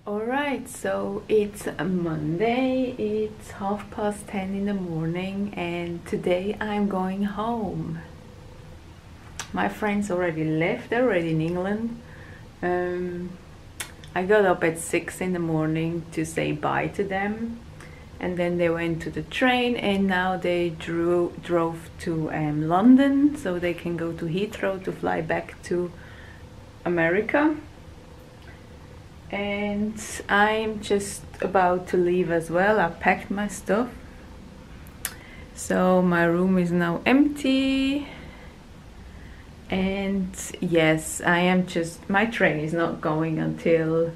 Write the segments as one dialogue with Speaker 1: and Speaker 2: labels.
Speaker 1: Alright, so it's a Monday, it's 10:30 in the morning, and today I'm going home. My friends already left, they're already in England. I got up at 6 in the morning to say bye to them, and then they went to the train, and now they drove to London so they can go to Heathrow to fly back to America. And I'm just about to leave as well. I packed my stuff, so my room is now empty. And yes, my train is not going until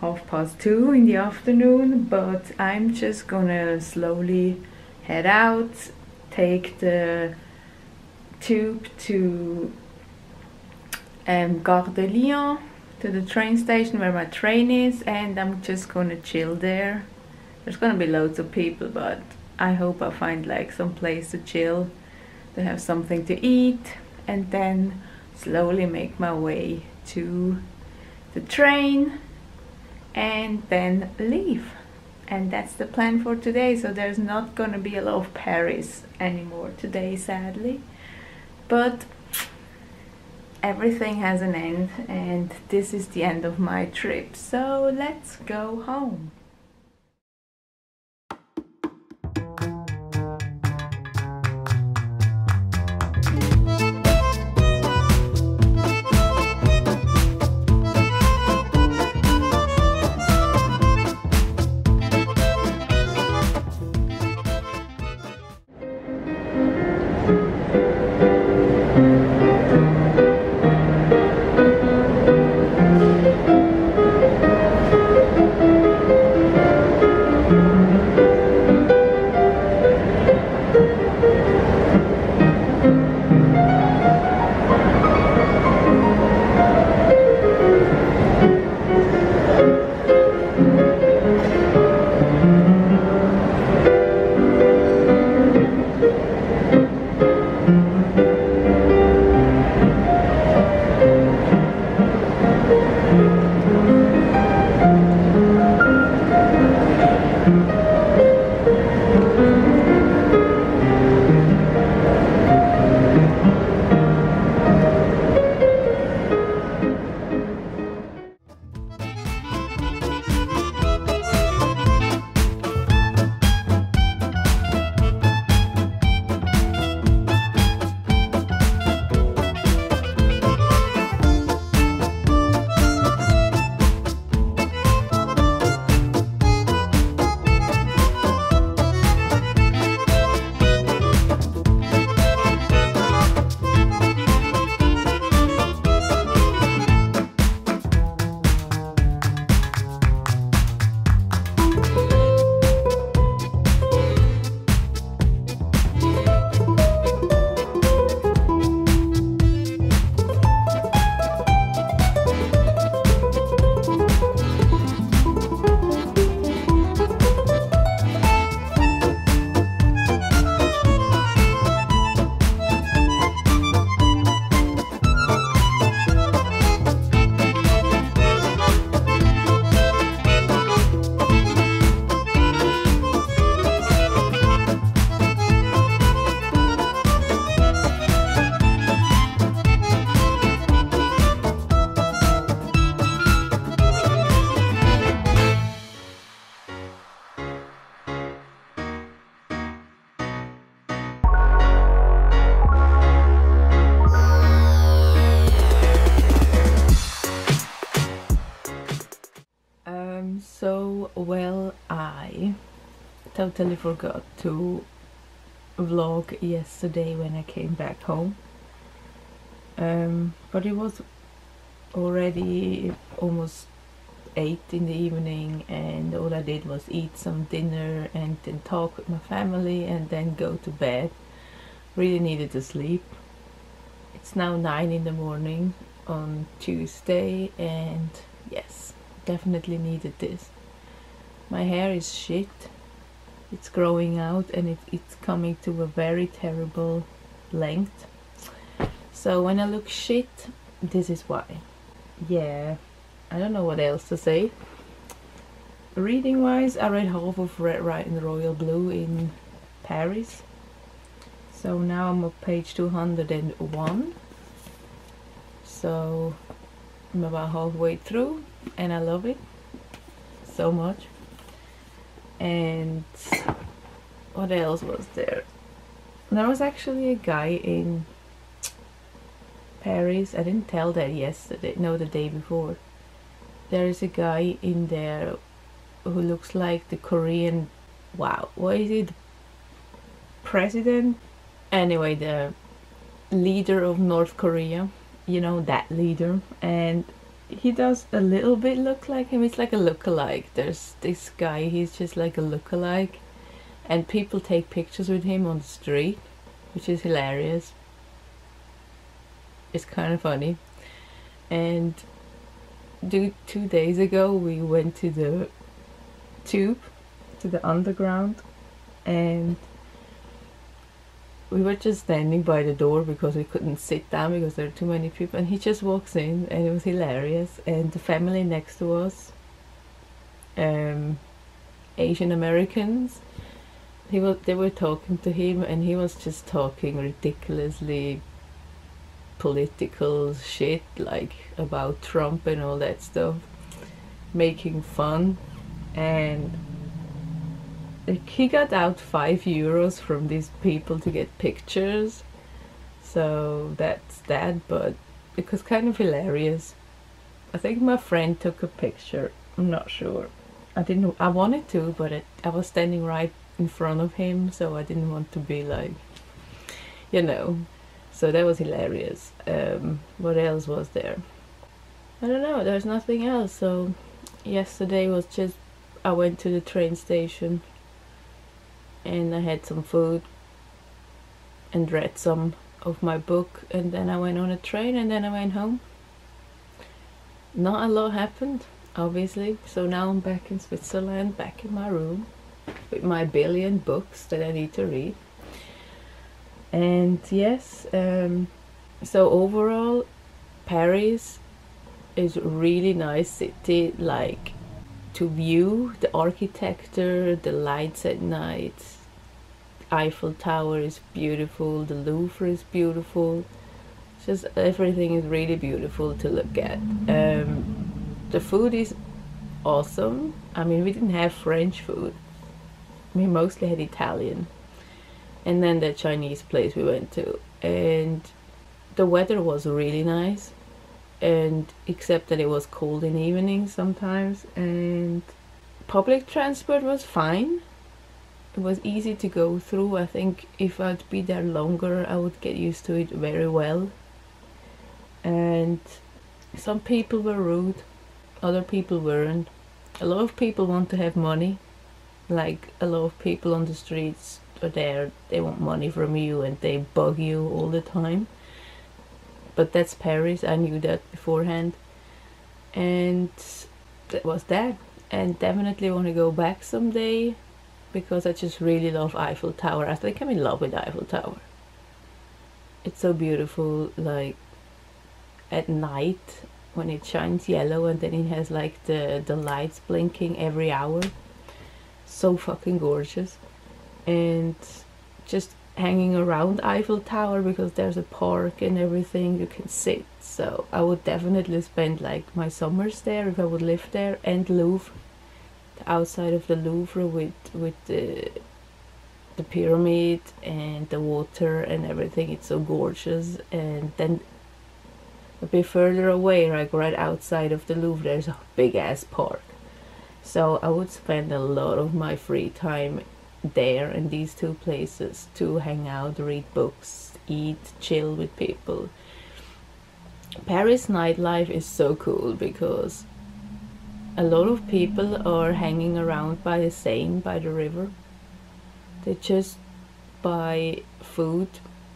Speaker 1: 2:30 in the afternoon, but I'm just gonna slowly head out, take the tube to Gare de Lyon, to the train station where my train is, and I'm just gonna chill there. There's gonna be loads of people, but I hope I find like some place to chill, to have something to eat, and then slowly make my way to the train and then leave. And that's the plan for today. So there's not gonna be a lot of Paris anymore today, sadly, but everything has an end, and this is the end of my trip, so let's go home. I totally forgot to vlog yesterday when I came back home, but it was already almost 8 in the evening, and all I did was eat some dinner and then talk with my family and then go to bed. Really needed to sleep. It's now 9 in the morning on Tuesday, and yes, definitely needed this. My hair is shit. It's growing out, and it's coming to a very terrible length. So when I look shit, this is why. Yeah, I don't know what else to say. Reading wise, I read half of Red, White and Royal Blue in Paris. So now I'm on page 201. So I'm about halfway through and I love it so much. And what else was there? There was actually a guy in Paris. I didn't tell that yesterday, no, the day before. There is a guy in there who looks like the Korean, wow, what is it? President? Anyway, the leader of North Korea, you know, that leader. And he does a little bit look like him. It's like a look-alike. There's this guy, he's just like a look-alike. And people take pictures with him on the street, which is hilarious. It's kind of funny. And 2 days ago we went to the tube, to the underground, and we were just standing by the door because we couldn't sit down because there are too many people, and he just walks in and it was hilarious. And the family next to us, Asian Americans, they were talking to him and he was just talking ridiculously political shit, like about Trump and all that stuff, making fun. And like, he got out €5 from these people to get pictures, so that's that. But it was kind of hilarious. I think my friend took a picture, I'm not sure. I wanted to, but I was standing right in front of him, so I didn't want to be like, you know. So that was hilarious. What else was there? I don't know, there's nothing else. So yesterday was just, I went to the train station and I had some food and read some of my book, and then I went on a train and then I went home. Not a lot happened, obviously. So now I'm back in Switzerland, back in my room with my billion books that I need to read. And yes, so overall Paris is a really nice city, like to view the architecture, the lights at night. Eiffel Tower is beautiful, the Louvre is beautiful, just everything is really beautiful to look at. The food is awesome. I mean, we didn't have French food, we mostly had Italian, and then the Chinese place we went to. And the weather was really nice, and except that it was cold in the evening sometimes. And public transport was fine, it was easy to go through. I think if I'd be there longer I would get used to it very well. And some people were rude, other people weren't. A lot of people want to have money, like a lot of people on the streets are there, they want money from you and they bug you all the time. But that's Paris, I knew that beforehand. And that was that. And definitely want to go back someday because I just really love Eiffel Tower. I think I'm in love with Eiffel Tower. It's so beautiful, like at night when it shines yellow and then it has like the lights blinking every hour. So fucking gorgeous. And just hanging around Eiffel Tower because there's a park and everything, you can sit. So I would definitely spend like my summers there if I would live there. And Louvre, the outside of the Louvre with the pyramid and the water and everything, it's so gorgeous. And then a bit further away, like right outside of the Louvre, there's a big ass park. So I would spend a lot of my free time there in these two places to hang out, read books, eat, chill with people. Paris nightlife is so cool because a lot of people are hanging around by the Seine, by the river. They just buy food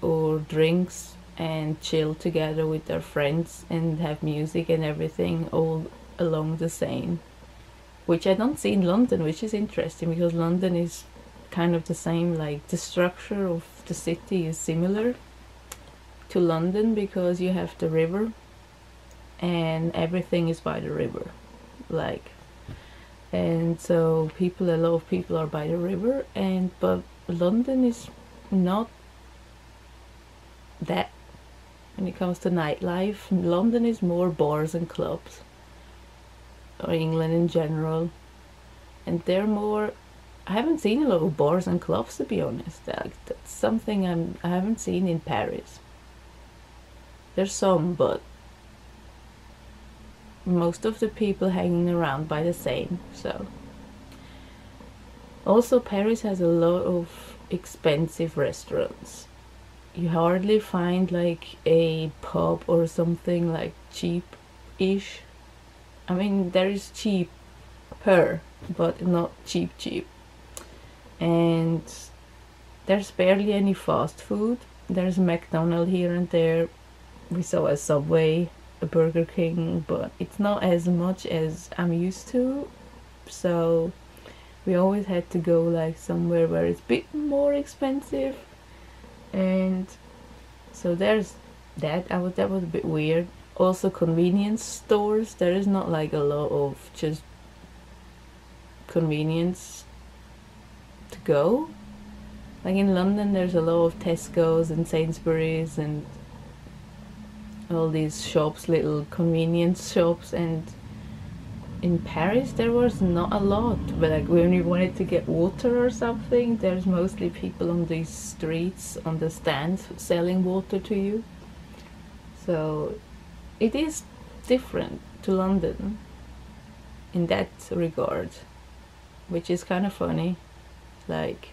Speaker 1: or drinks and chill together with their friends and have music and everything all along the Seine, which I don't see in London, which is interesting because London is kind of the same, like the structure of the city is similar to London because you have the river and everything is by the river. Like and so a lot of people are by the river, and but London is not that. When it comes to nightlife, London is more bars and clubs, or England in general, and they're more. I haven't seen a lot of bars and clubs, to be honest. That's something I haven't seen in Paris. There's some, but most of the people hanging around by the Seine. So also Paris has a lot of expensive restaurants. You hardly find like a pub or something like cheap-ish. I mean, there is cheaper, but not cheap. And there's barely any fast food. There's a McDonald's here and there. We saw a Subway, a Burger King, but it's not as much as I'm used to. So we always had to go like somewhere where it's a bit more expensive. And so there's that. That was a bit weird. Also convenience stores. There is not like a lot of just convenience to go. Like in London there's a lot of Tesco's and Sainsbury's and all these shops, little convenience shops, and in Paris there was not a lot. But like when you wanted to get water or something, there's mostly people on these streets on the stands selling water to you. So it is different to London in that regard, which is kind of funny. Like,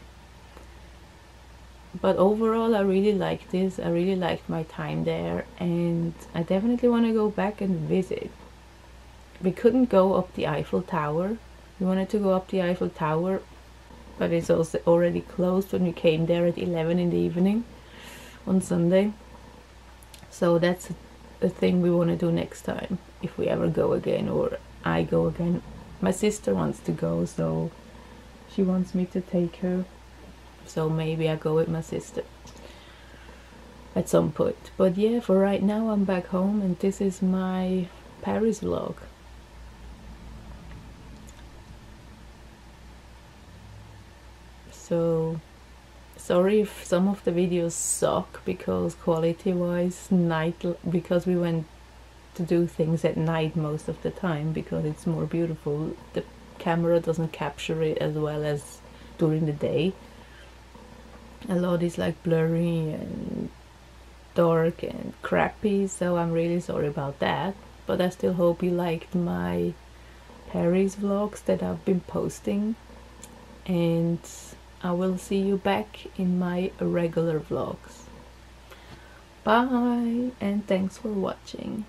Speaker 1: but overall I really like this. I really liked my time there, and I definitely want to go back and visit. We couldn't go up the Eiffel Tower. We wanted to go up the Eiffel Tower, but it's also already closed when we came there at 11 in the evening on Sunday. So that's a thing we want to do next time, if we ever go again, or I go again. My sister wants to go, so she wants me to take her. So maybe I go with my sister at some point. But yeah, for right now I'm back home, and this is my Paris vlog. So sorry if some of the videos suck, because quality wise, because we went to do things at night most of the time, because it's more beautiful. The camera doesn't capture it as well as during the day. A lot is like blurry and dark and crappy, so I'm really sorry about that. But I still hope you liked my Paris vlogs that I've been posting, and I will see you back in my regular vlogs. Bye, and thanks for watching.